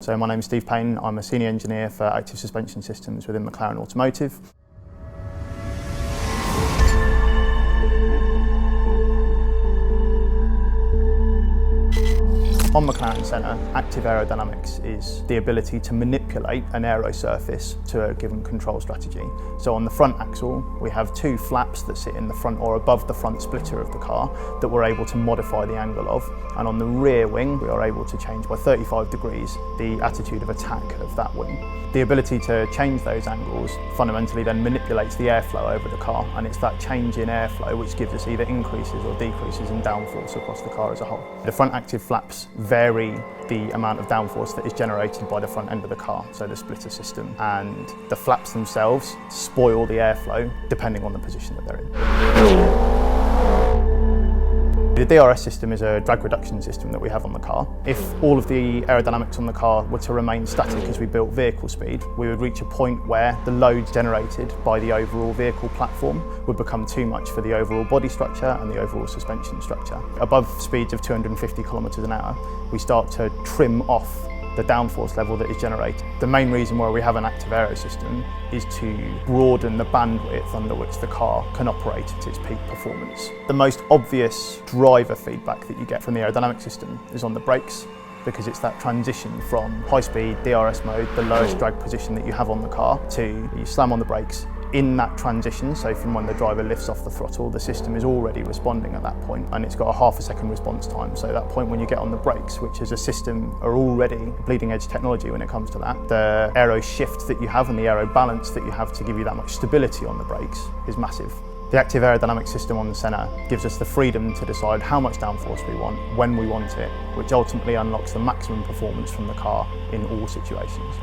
So my name is Steve Payne. I'm a senior engineer for active suspension systems within McLaren Automotive. On McLaren Senna, active aerodynamics is the ability to manipulate an aero surface to a given control strategy. So on the front axle, we have two flaps that sit in the front or above the front splitter of the car that we're able to modify the angle of. And on the rear wing, we are able to change by 35 degrees the attitude of attack of that wing. The ability to change those angles fundamentally then manipulates the airflow over the car, and it's that change in airflow which gives us either increases or decreases in downforce across the car as a whole. The front active flaps vary the amount of downforce that is generated by the front end of the car, so the splitter system, and the flaps themselves spoil the airflow depending on the position that they're in. The DRS system is a drag reduction system that we have on the car. If all of the aerodynamics on the car were to remain static as we built vehicle speed, we would reach a point where the load generated by the overall vehicle platform would become too much for the overall body structure and the overall suspension structure. Above speeds of 250 kilometers an hour, we start to trim off the downforce level that is generated. The main reason why we have an active aero system is to broaden the bandwidth under which the car can operate at its peak performance. The most obvious driver feedback that you get from the aerodynamic system is on the brakes, because it's that transition from high-speed DRS mode, the lowest drag position that you have on the car, to you slam on the brakes. In that transition, so from when the driver lifts off the throttle, the system is already responding at that point, and it's got a half a second response time. So that point when you get on the brakes, which as a system are already bleeding edge technology when it comes to that, the aero shift that you have and the aero balance that you have to give you that much stability on the brakes is massive. The active aerodynamic system on the Senna gives us the freedom to decide how much downforce we want, when we want it, which ultimately unlocks the maximum performance from the car in all situations.